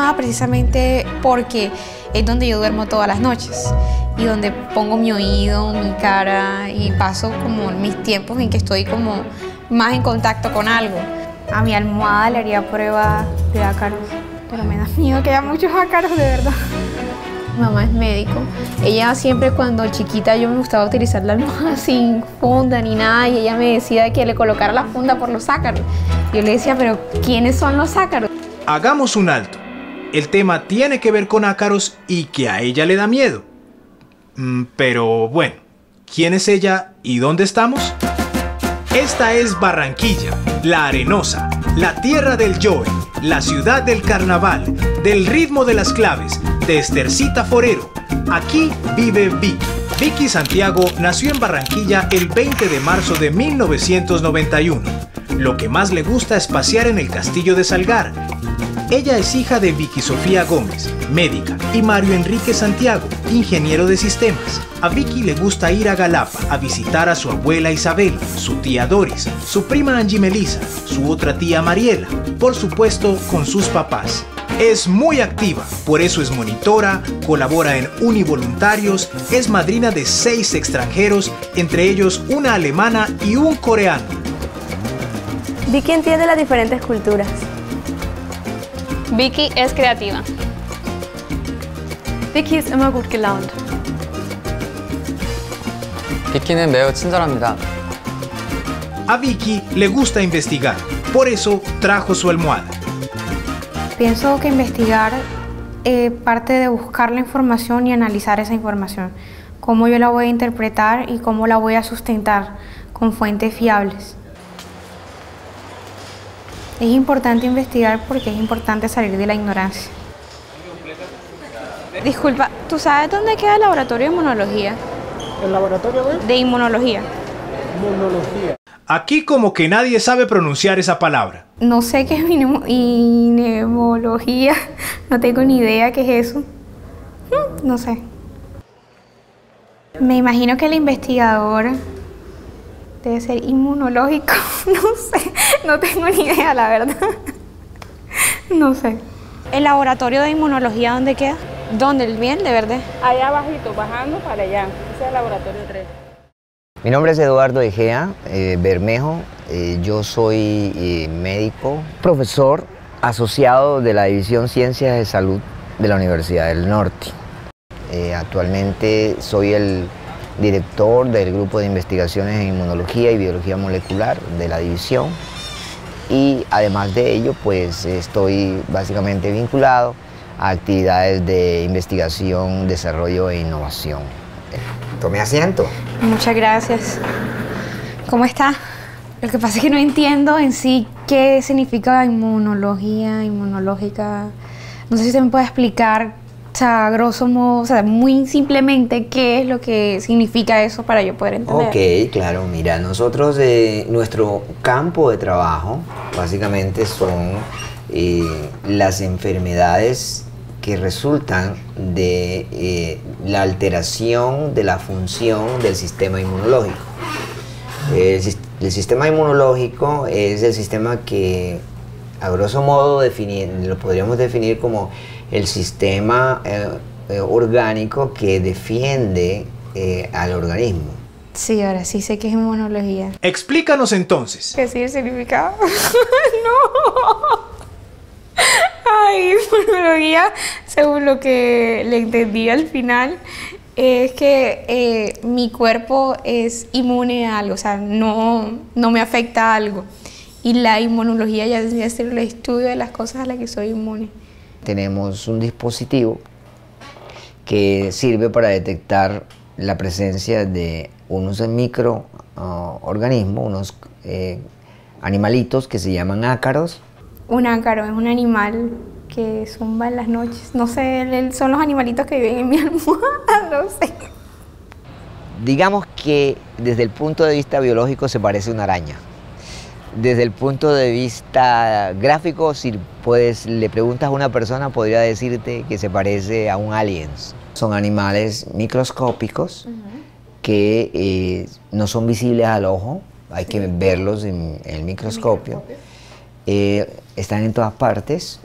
almohada precisamente porque es donde yo duermo todas las noches y donde pongo mi oído, mi cara y paso como mis tiempos en que estoy como más en contacto con algo. A mi almohada le haría prueba de ácaros, pero me da miedo que haya muchos ácaros de verdad. Mi mamá es médico. Ella siempre cuando chiquita yo me gustaba utilizar la almohada sin funda ni nada y ella me decía que le colocara la funda por los ácaros. Yo le decía, pero ¿quiénes son los ácaros? Hagamos un alto. El tema tiene que ver con ácaros y que a ella le da miedo. Pero bueno, ¿quién es ella y dónde estamos? Esta es Barranquilla, la arenosa, la tierra del Joe, la ciudad del carnaval, del ritmo de las claves, de Estercita Forero. Aquí vive Vicky. Vicky Santiago nació en Barranquilla el 20 de marzo de 1991. Lo que más le gusta es pasear en el Castillo de Salgar. Ella es hija de Vicky Sofía Gómez, médica, y Mario Enrique Santiago, ingeniero de sistemas. A Vicky le gusta ir a Galapa a visitar a su abuela Isabel, su tía Doris, su prima Angie Melisa, su otra tía Mariela, por supuesto con sus papás. Es muy activa, por eso es monitora, colabora en Univoluntarios, es madrina de 6 extranjeros, entre ellos una alemana y un coreano. Vicky entiende las diferentes culturas. Vicky es creativa. Vicky ist immer gut gelaunt. 비키는 매우 친절합니다. A Vicky le gusta investigar, por eso trajo su almohada. Pienso que investigar parte de buscar la información y analizar esa información. Cómo yo la voy a interpretar y cómo la voy a sustentar con fuentes fiables. Es importante investigar porque es importante salir de la ignorancia. Disculpa, ¿tú sabes dónde queda el laboratorio de inmunología? ¿El laboratorio de inmunología? Inmunología. Aquí como que nadie sabe pronunciar esa palabra. No sé qué es inemología, no tengo ni idea qué es eso. No sé. Me imagino que el investigador debe ser inmunológico, no sé, no tengo ni idea, la verdad. No sé. ¿El laboratorio de inmunología dónde queda? ¿Dónde? ¿El bien, de verdad? Allá abajito, bajando para allá. Ese es el laboratorio 3. Mi nombre es Eduardo Egea Bermejo. Yo soy médico, profesor asociado de la División Ciencias de Salud de la Universidad del Norte. Actualmente soy el director del grupo de investigaciones en inmunología y biología molecular de la división y además de ello pues estoy básicamente vinculado a actividades de investigación, desarrollo e innovación. Tome asiento. Muchas gracias. ¿Cómo está? Lo que pasa es que no entiendo en sí qué significa inmunología, inmunológica. No sé si usted me puede explicar, o sea, a grosso modo, o sea, muy simplemente qué es lo que significa eso para yo poder entender. Ok, claro, mira, nosotros, nuestro campo de trabajo básicamente son las enfermedades que resultan de la alteración de la función del sistema inmunológico. El sistema inmunológico es el sistema que, a grosso modo, lo podríamos definir como el sistema orgánico que defiende al organismo. Sí, ahora sí sé qué es inmunología. Explícanos entonces. ¿Qué sí el significado? No. Ay, inmunología, según lo que le entendí al final, es que mi cuerpo es inmune a algo, o sea, no me afecta a algo. Y la inmunología ya debería ser el estudio de las cosas a las que soy inmune. Tenemos un dispositivo que sirve para detectar la presencia de unos microorganismos, unos animalitos que se llaman ácaros. Un ácaro es un animal que zumba en las noches. No sé, son los animalitos que viven en mi almohada, no sé. Digamos que desde el punto de vista biológico se parece a una araña. Desde el punto de vista gráfico, si le preguntas a una persona, podría decirte que se parece a un alien. Son animales microscópicos que no son visibles al ojo, hay que verlos en el microscopio. Están en todas partes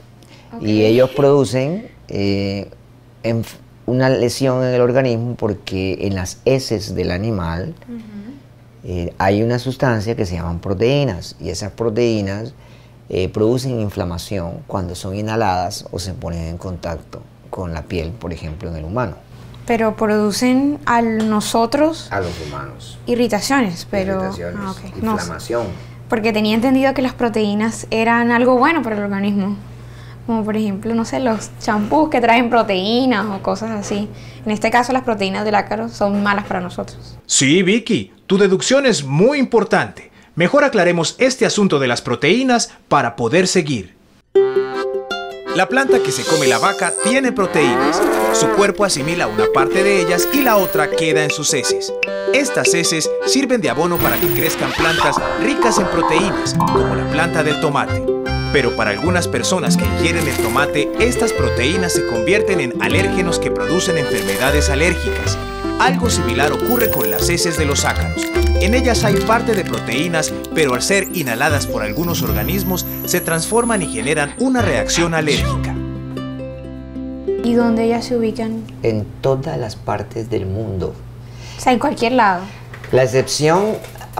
Y ellos producen una lesión en el organismo porque en las heces del animal hay una sustancia que se llaman proteínas, y esas proteínas producen inflamación cuando son inhaladas o se ponen en contacto con la piel, por ejemplo, en el humano. Pero producen a nosotros... A los humanos. Irritaciones, pero... Irritaciones, inflamación. No, porque tenía entendido que las proteínas eran algo bueno para el organismo. Como por ejemplo, no sé, los champús que traen proteínas o cosas así. En este caso, las proteínas del ácaro son malas para nosotros. Sí, Vicky, tu deducción es muy importante. Mejor aclaremos este asunto de las proteínas para poder seguir. La planta que se come la vaca tiene proteínas. Su cuerpo asimila una parte de ellas y la otra queda en sus heces. Estas heces sirven de abono para que crezcan plantas ricas en proteínas, como la planta del tomate. Pero para algunas personas que ingieren el tomate, estas proteínas se convierten en alérgenos que producen enfermedades alérgicas. Algo similar ocurre con las heces de los ácaros. En ellas hay parte de proteínas, pero al ser inhaladas por algunos organismos, se transforman y generan una reacción alérgica. ¿Y dónde ellas se ubican? En todas las partes del mundo. O sea, en cualquier lado. La excepción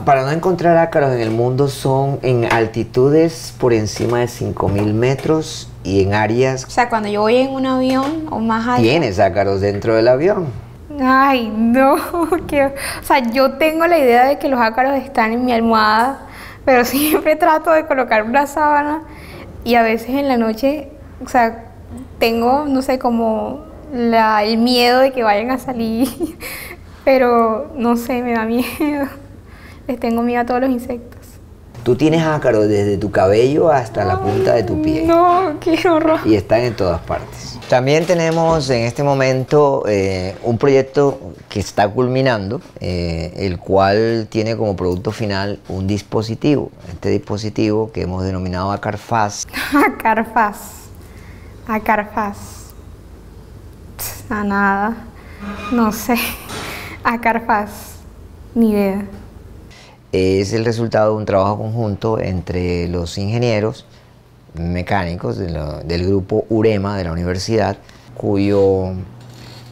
para no encontrar ácaros en el mundo son en altitudes por encima de 5.000 metros y en áreas... O sea, cuando yo voy en un avión o más allá... Tienes ácaros dentro del avión. Ay, no, o sea, yo tengo la idea de que los ácaros están en mi almohada, pero siempre trato de colocar una sábana y a veces en la noche, o sea, tengo, no sé, como el miedo de que vayan a salir, pero no sé, me da miedo, les tengo miedo a todos los insectos. Tú tienes ácaros desde tu cabello hasta la punta de tu pie. No, qué horror. Y están en todas partes. También tenemos en este momento un proyecto que está culminando, el cual tiene como producto final un dispositivo. Este dispositivo que hemos denominado Acarfaz. Acarfaz. Acarfaz. A nada. No sé. Acarfaz. Ni idea. Es el resultado de un trabajo conjunto entre los ingenieros mecánicos del grupo UREMA de la universidad, cuyo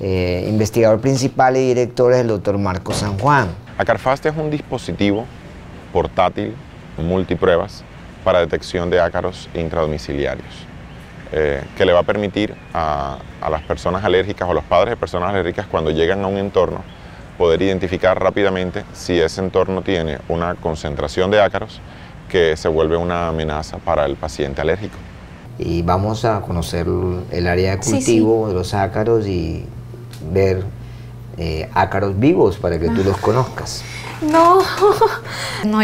investigador principal y director es el doctor Marcos San Juan. Acarfaz es un dispositivo portátil multipruebas para detección de ácaros intradomiciliarios, que le va a permitir a las personas alérgicas o los padres de personas alérgicas, cuando llegan a un entorno, poder identificar rápidamente si ese entorno tiene una concentración de ácaros que se vuelve una amenaza para el paciente alérgico. Y vamos a conocer el área de cultivo de los ácaros y ver ácaros vivos para que tú los conozcas. No,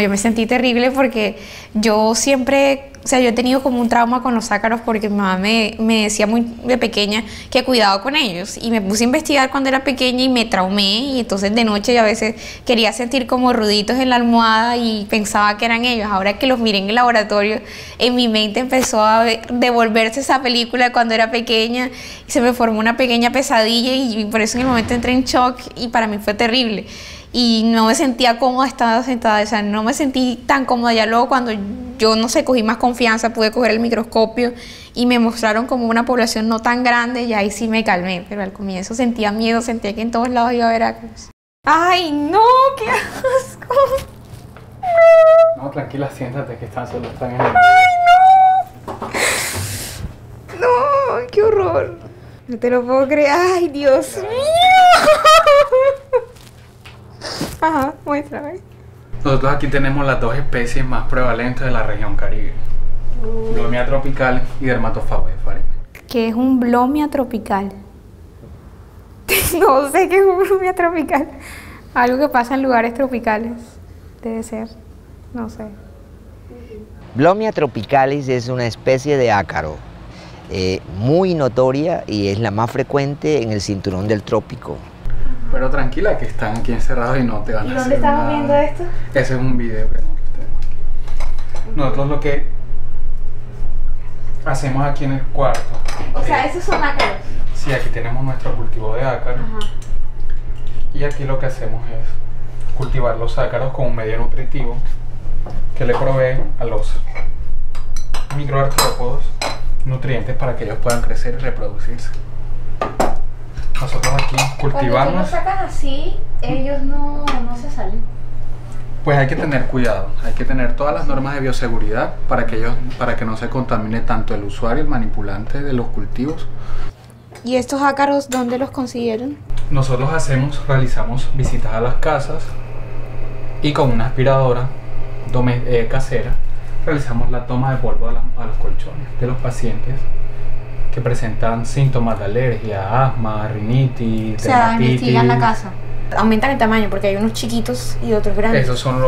yo me sentí terrible porque yo siempre, o sea, yo he tenido como un trauma con los ácaros porque mi mamá me decía muy de pequeña que cuidado con ellos, y me puse a investigar cuando era pequeña y me traumé, y entonces de noche a veces quería sentir como ruiditos en la almohada y pensaba que eran ellos. Ahora que los miré en el laboratorio, en mi mente empezó a devolverse esa película de cuando era pequeña y se me formó una pequeña pesadilla, y por eso en el momento entré en shock y para mí fue terrible. Y no me sentía cómoda estando sentada, o sea, no me sentí tan cómoda. Ya luego cuando yo, no sé, cogí más confianza, pude coger el microscopio y me mostraron como una población no tan grande, y ahí sí me calmé, pero al comienzo sentía miedo, sentía que en todos lados iba a haber ácaros. ¡Ay, no! ¡Qué asco! No, tranquila, siéntate, que están en el... ¡Ay, no! ¡No! ¡Qué horror! No te lo puedo creer. ¡Ay, Dios mío! Ajá, muéstrame. Nosotros aquí tenemos las dos especies más prevalentes de la región Caribe. Blomia tropical y Dermatophagus farina. ¿Qué es un Blomia tropical? No sé qué es un Blomia tropical. Algo que pasa en lugares tropicales. Debe ser. No sé. Blomia tropicalis es una especie de ácaro muy notoria y es la más frecuente en el cinturón del trópico. Pero tranquila, que están aquí encerrados y no te van a hacer nada. ¿Y dónde estamos viendo esto? Ese es un video que nosotros tenemos aquí. Nosotros lo que hacemos aquí en el cuarto. O sea, esos son ácaros. Sí, aquí tenemos nuestro cultivo de ácaros. Ajá. Y aquí lo que hacemos es cultivar los ácaros con un medio nutritivo que le provee a los microartrópodos nutrientes para que ellos puedan crecer y reproducirse. Nosotros aquí cultivamos. Cuando tú los sacas así, ellos no se salen. Pues hay que tener cuidado, hay que tener todas las normas de bioseguridad para que no se contamine tanto el usuario, el manipulante de los cultivos. ¿Y estos ácaros dónde los consiguieron? Nosotros realizamos visitas a las casas y con una aspiradora casera realizamos la toma de polvo a los colchones de los pacientes que presentan síntomas de alergia, asma, rinitis, O sea, dermatitis. investigan la casa. Aumentan el tamaño porque hay unos chiquitos y otros grandes. Esos son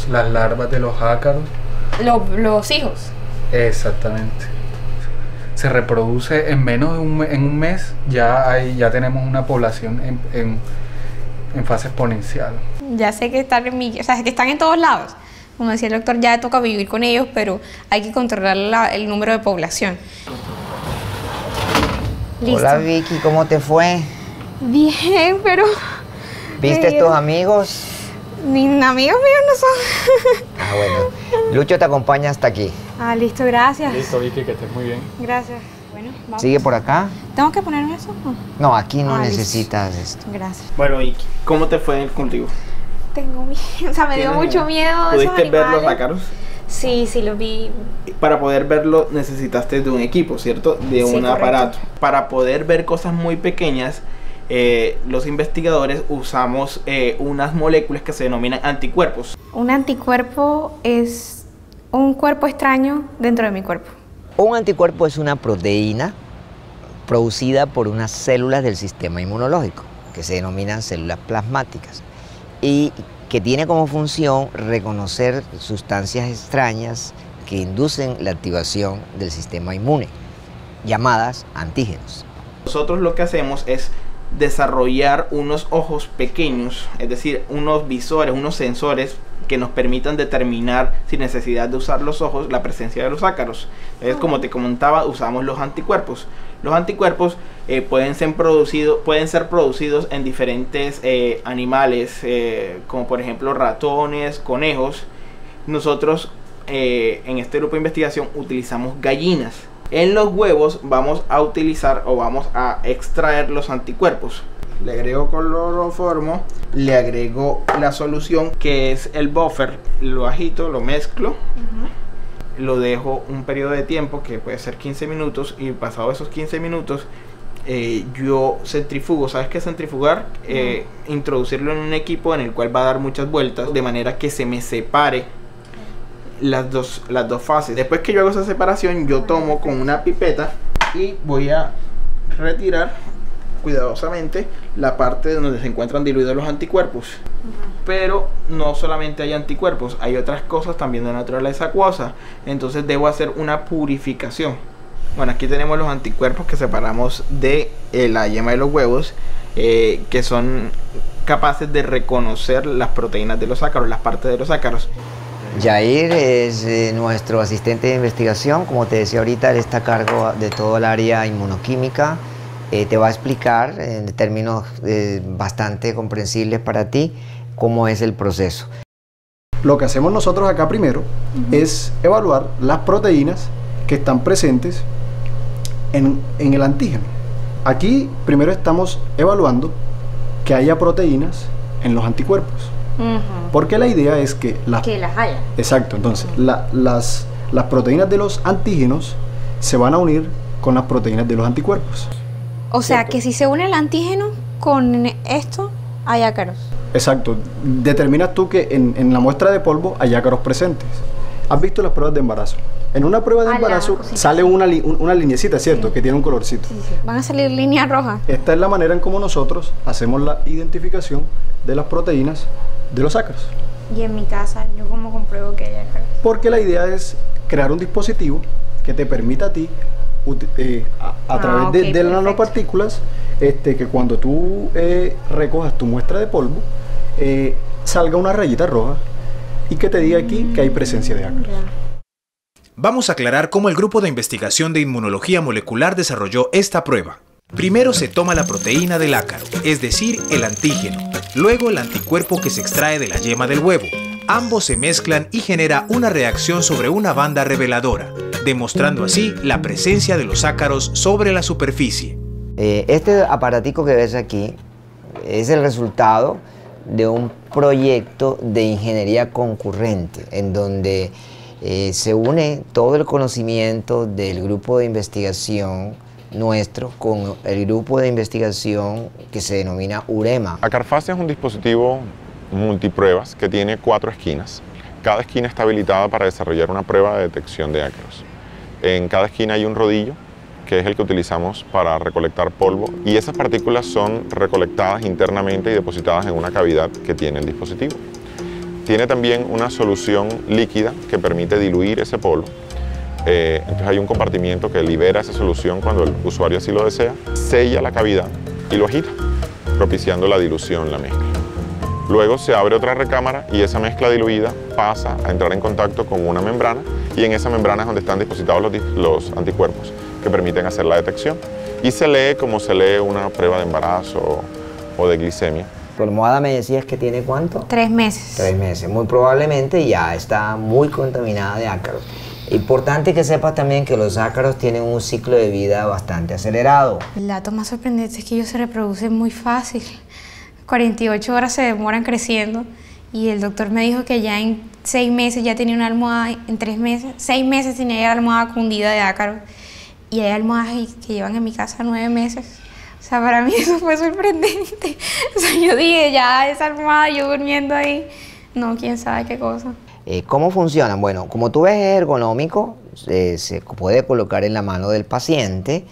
las larvas de los ácaros. Los hijos. Exactamente. Se reproduce en menos de un mes, ya tenemos una población en fase exponencial. Ya sé que están que están en todos lados. Como decía el doctor, ya toca vivir con ellos, pero hay que controlar el número de población. Listo. Hola Vicky, ¿cómo te fue? Bien, pero... ¿Viste estos amigos? Mis amigos míos no son. Ah, bueno. Lucho te acompaña hasta aquí. Ah, listo, gracias. Listo, Vicky, que estés muy bien. Gracias. Bueno, vamos. ¿Sigue por acá? ¿Tengo que ponerme eso? No, aquí no Ah, necesitas esto. Gracias. Bueno, ¿y cómo te fue en el cultivo? Tengo miedo, o sea, me dio mucho miedo. ¿Pudiste ver los ácaros? Sí, los vi. Para poder verlo necesitaste de un equipo, ¿cierto? De un aparato. Para poder ver cosas muy pequeñas, los investigadores usamos unas moléculas que se denominan anticuerpos. Un anticuerpo es un cuerpo extraño dentro de mi cuerpo. Un anticuerpo es una proteína producida por unas células del sistema inmunológico, que se denominan células plasmáticas, y que tiene como función reconocer sustancias extrañas que inducen la activación del sistema inmune, llamadas antígenos. Nosotros lo que hacemos es desarrollar unos ojos pequeños, es decir, unos visores, unos sensores que nos permitan determinar, sin necesidad de usar los ojos, la presencia de los ácaros. Entonces, como te comentaba, usamos los anticuerpos. Los anticuerpos pueden ser producidos en diferentes animales, como por ejemplo ratones, conejos. Nosotros en este grupo de investigación utilizamos gallinas. En los huevos vamos a utilizar o vamos a extraer los anticuerpos. Le agrego cloroformo, le agrego la solución que es el buffer, lo agito, lo mezclo, lo dejo un periodo de tiempo que puede ser 15 minutos y pasado esos 15 minutos yo centrifugo. ¿Sabes qué es centrifugar? Introducirlo en un equipo en el cual va a dar muchas vueltas de manera que se me separe las dos fases. Después que yo hago esa separación, yo tomo con una pipeta y voy a retirar cuidadosamente la parte donde se encuentran diluidos los anticuerpos. Pero no solamente hay anticuerpos, hay otras cosas también de naturaleza acuosa. Entonces debo hacer una purificación. Bueno, aquí tenemos los anticuerpos que separamos de la yema de los huevos, que son capaces de reconocer las proteínas de los ácaros, las partes de los ácaros. Jair es nuestro asistente de investigación. Como te decía ahorita, él está a cargo de todo el área inmunoquímica. Te va a explicar en términos bastante comprensibles para ti cómo es el proceso. Lo que hacemos nosotros acá primero es evaluar las proteínas que están presentes en el antígeno. Aquí primero estamos evaluando que haya proteínas en los anticuerpos. Porque la idea es que las haya. Exacto, entonces las proteínas de los antígenos se van a unir con las proteínas de los anticuerpos. O sea, que si se une el antígeno con esto, hay ácaros. Exacto. Determinas tú que en la muestra de polvo hay ácaros presentes. ¿Has visto las pruebas de embarazo? En una prueba de embarazo sale una lineecita, ¿cierto? Que tiene un colorcito. Sí. Van a salir líneas rojas. Esta es la manera en cómo nosotros hacemos la identificación de las proteínas de los ácaros. Y en mi casa, ¿yo cómo compruebo que hay ácaros? Porque la idea es crear un dispositivo que te permita a ti, a través de las nanopartículas, que cuando tú recojas tu muestra de polvo, salga una rayita roja y que te diga aquí que hay presencia de ácaros. Vamos a aclarar cómo el grupo de investigación de inmunología molecular desarrolló esta prueba. Primero se toma la proteína del ácaro, es decir, el antígeno. Luego el anticuerpo que se extrae de la yema del huevo. Ambos se mezclan y genera una reacción sobre una banda reveladora, demostrando así la presencia de los ácaros sobre la superficie. Este aparatico que ves aquí es el resultado de un proyecto de ingeniería concurrente, en donde se une todo el conocimiento del grupo de investigación nuestro con el grupo de investigación que se denomina UREMA. Acarfast es un dispositivo multipruebas que tiene 4 esquinas. Cada esquina está habilitada para desarrollar una prueba de detección de ácaros. En cada esquina hay un rodillo, que es el que utilizamos para recolectar polvo, y esas partículas son recolectadas internamente y depositadas en una cavidad que tiene el dispositivo. Tiene también una solución líquida que permite diluir ese polvo. Entonces hay un compartimiento que libera esa solución cuando el usuario así lo desea, sella la cavidad y lo agita, propiciando la dilución, la mezcla. Luego se abre otra recámara y esa mezcla diluida pasa a entrar en contacto con una membrana, y en esa membrana es donde están depositados los anticuerpos que permiten hacer la detección. Y se lee como se lee una prueba de embarazo o de glicemia. Tu almohada me decías que tiene ¿cuánto? 3 meses. 3 meses. Muy probablemente ya está muy contaminada de ácaros. Importante que sepas también que los ácaros tienen un ciclo de vida bastante acelerado. El dato más sorprendente es que ellos se reproducen muy fácil. 48 horas se demoran creciendo, y el doctor me dijo que ya en 6 meses ya tenía una almohada, en 3 meses, 6 meses tenía ya la almohada cundida de ácaros, y hay almohadas que llevan en mi casa 9 meses. O sea, para mí eso fue sorprendente. O sea, yo dije, ya esa almohada, yo durmiendo ahí, no, quién sabe qué cosa. ¿Cómo funcionan? Bueno, como tú ves, es ergonómico, se puede colocar en la mano del paciente.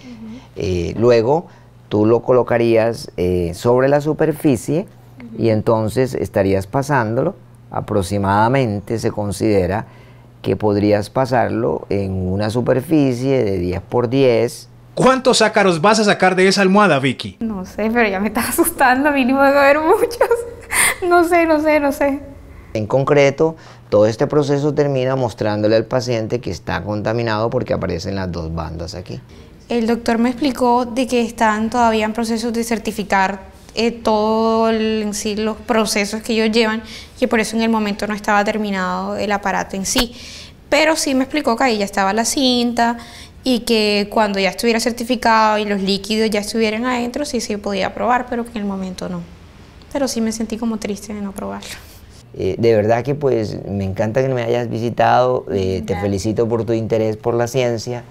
Luego tú lo colocarías sobre la superficie, y entonces estarías pasándolo. Aproximadamente se considera que podrías pasarlo en una superficie de 10 por 10. ¿Cuántos ácaros vas a sacar de esa almohada, Vicky? No sé, pero ya me está asustando, mínimo debe haber muchos. No sé. En concreto, todo este proceso termina mostrándole al paciente que está contaminado porque aparecen las 2 bandas aquí. El doctor me explicó de que están todavía en proceso de certificar todos los procesos que ellos llevan, que por eso en el momento no estaba terminado el aparato en sí. Pero sí me explicó que ahí ya estaba la cinta, y que cuando ya estuviera certificado y los líquidos ya estuvieran adentro, sí se podía probar, pero que en el momento no. Pero sí me sentí como triste de no probarlo. De verdad que pues me encanta que me hayas visitado, te felicito por tu interés por la ciencia,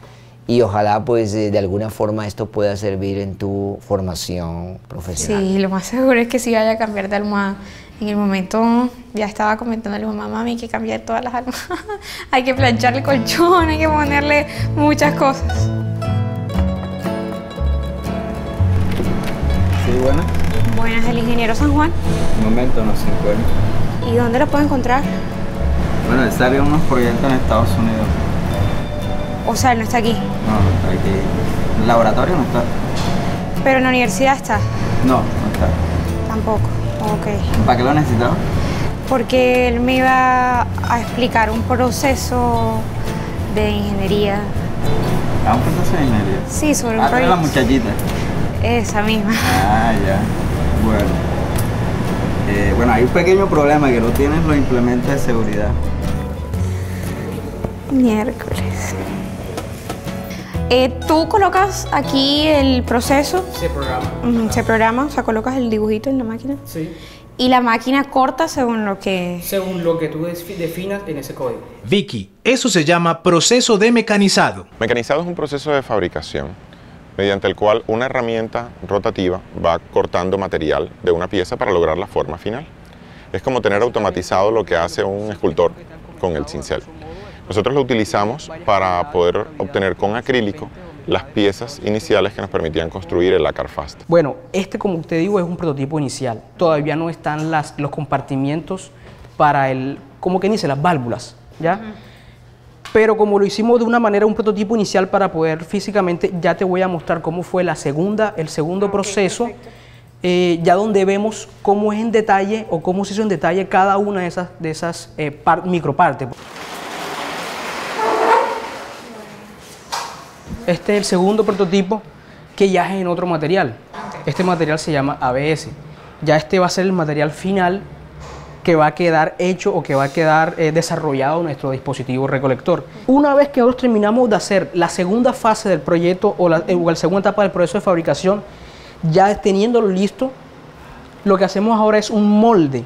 y ojalá pues de alguna forma esto pueda servir en tu formación profesional. Sí, lo más seguro es que sí vaya a cambiar de almohada. En el momento ya estaba comentándole a mi mamá, mami, hay que cambiar todas las almohadas, hay que plancharle el colchón, hay que ponerle muchas cosas. Sí, buenas. Buenas, el ingeniero San Juan. Un momento, no se encuentra. ¿Y dónde lo puedo encontrar? Bueno, él salió unos proyectos en Estados Unidos. O sea, él no está aquí. No, no está aquí. ¿El laboratorio no está? ¿Pero en la universidad está? No, no está. Tampoco, ok. ¿Para qué lo necesitaba? Porque él me iba a explicar un proceso de ingeniería. ¿Ah, un proceso de ingeniería? Sí, sobre un proyecto. proyecto. La muchachita. Esa misma. Ah, ya. Bueno. Bueno, hay un pequeño problema, que no tienes los implementos de seguridad. Miércoles. Tú colocas aquí el proceso. Se programa. Se programa, o sea, colocas el dibujito en la máquina. Sí. Y la máquina corta según lo que... Según lo que tú definas en ese código. Vicky, eso se llama proceso de mecanizado. Mecanizado es un proceso de fabricación mediante el cual una herramienta rotativa va cortando material de una pieza para lograr la forma final. Es como tener automatizado lo que hace un escultor con el cincel. Nosotros lo utilizamos para poder obtener con acrílico las piezas iniciales que nos permitían construir el Acarfast. Bueno, como usted dijo, es un prototipo inicial. Todavía no están los compartimientos para como que dice, las válvulas, ¿ya? Pero como lo hicimos de una manera, un prototipo inicial para poder físicamente, ya te voy a mostrar cómo fue el segundo proceso, ya donde vemos cómo es en detalle o cómo se hizo en detalle cada una de esas micropartes. Este es el segundo prototipo, que ya es en otro material. Este material se llama ABS. Ya este va a ser el material final que va a quedar hecho o que va a quedar desarrollado nuestro dispositivo recolector. Una vez que nosotros terminamos de hacer la segunda fase del proyecto o la segunda etapa del proceso de fabricación, ya teniéndolo listo, lo que hacemos ahora es un molde.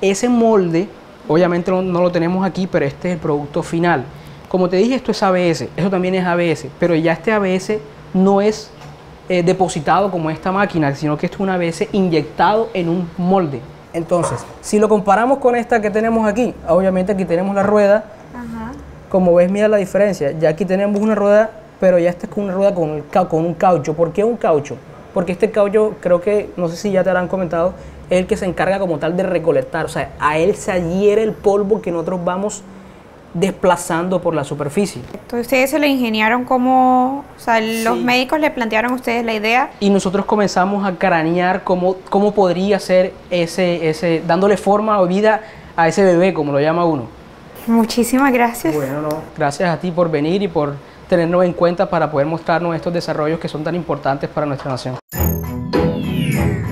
Ese molde, obviamente no lo tenemos aquí, pero este es el producto final. Como te dije, esto es ABS, eso también es ABS, pero ya este ABS no es depositado como esta máquina, sino que esto es un ABS inyectado en un molde. Entonces, si lo comparamos con esta que tenemos aquí, obviamente aquí tenemos la rueda. Ajá. Como ves, mira la diferencia. Ya aquí tenemos una rueda, pero ya esta es con una rueda con un caucho. ¿Por qué un caucho? Porque este caucho, creo que, no sé si ya te lo han comentado, es el que se encarga como tal de recolectar. O sea, a él se adhiere el polvo que nosotros vamos desplazando por la superficie. Entonces ustedes se lo ingeniaron como, o sea, los médicos le plantearon a ustedes la idea. Y nosotros comenzamos a cranear cómo podría ser dándole forma o vida a ese bebé, como lo llama uno. Muchísimas gracias. Bueno, no, gracias a ti por venir y por tenernos en cuenta para poder mostrarnos estos desarrollos que son tan importantes para nuestra nación.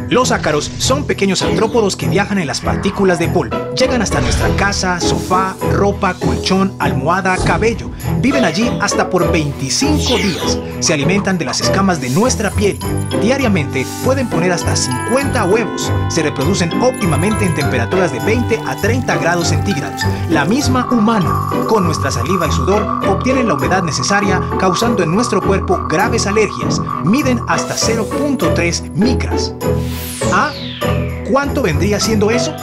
Los ácaros son pequeños artrópodos que viajan en las partículas de polvo. Llegan hasta nuestra casa, sofá, ropa, colchón, almohada, cabello. Viven allí hasta por 25 días. Se alimentan de las escamas de nuestra piel. Diariamente pueden poner hasta 50 huevos. Se reproducen óptimamente en temperaturas de 20 a 30 grados centígrados. La misma humana. Con nuestra saliva y sudor obtienen la humedad necesaria, causando en nuestro cuerpo graves alergias. Miden hasta 0.3 micras. ¿Ah? ¿Cuánto vendría siendo eso?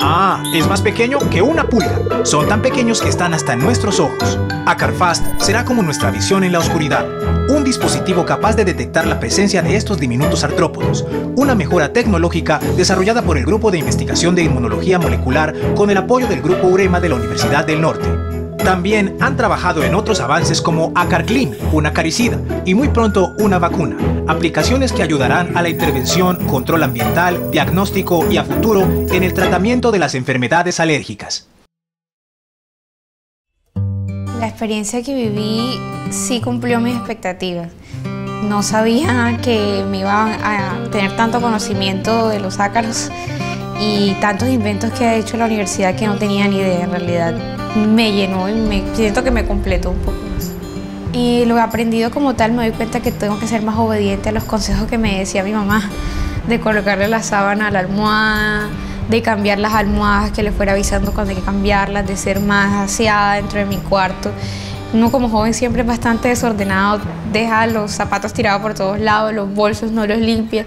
Ah, es más pequeño que una pulga. Son tan pequeños que están hasta en nuestros ojos. Acarfast será como nuestra visión en la oscuridad. Un dispositivo capaz de detectar la presencia de estos diminutos artrópodos. Una mejora tecnológica desarrollada por el Grupo de Investigación de Inmunología Molecular con el apoyo del Grupo UREMA de la Universidad del Norte. También han trabajado en otros avances como AcarClean, un acaricida, y muy pronto una vacuna. Aplicaciones que ayudarán a la intervención, control ambiental, diagnóstico y a futuro en el tratamiento de las enfermedades alérgicas. La experiencia que viví sí cumplió mis expectativas. No sabía que me iba a tener tanto conocimiento de los ácaros y tantos inventos que ha hecho la universidad que no tenía ni idea. En realidad me llenó y siento que me completó un poco más. Y lo he aprendido como tal, me doy cuenta que tengo que ser más obediente a los consejos que me decía mi mamá, de colocarle la sábana a la almohada, de cambiar las almohadas, que le fuera avisando cuando hay que cambiarlas, de ser más aseada dentro de mi cuarto. Uno como joven siempre es bastante desordenado, deja los zapatos tirados por todos lados, los bolsos no los limpia,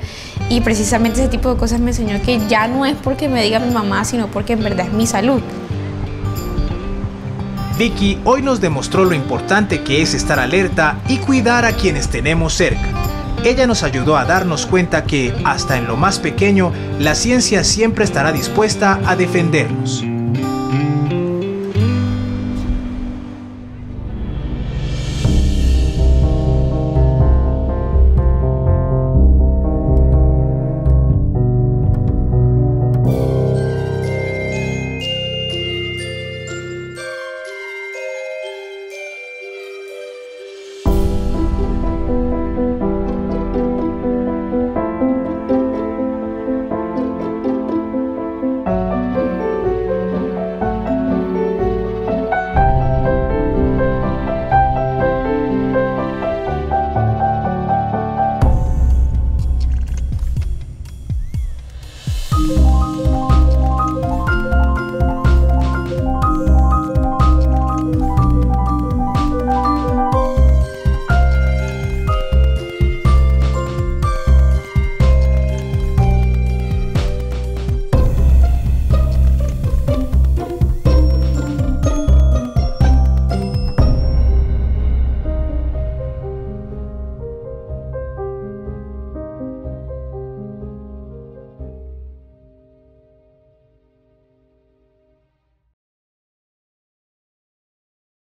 y precisamente ese tipo de cosas me enseñó que ya no es porque me diga mi mamá, sino porque en verdad es mi salud. Vicky hoy nos demostró lo importante que es estar alerta y cuidar a quienes tenemos cerca. Ella nos ayudó a darnos cuenta que, hasta en lo más pequeño, la ciencia siempre estará dispuesta a defendernos.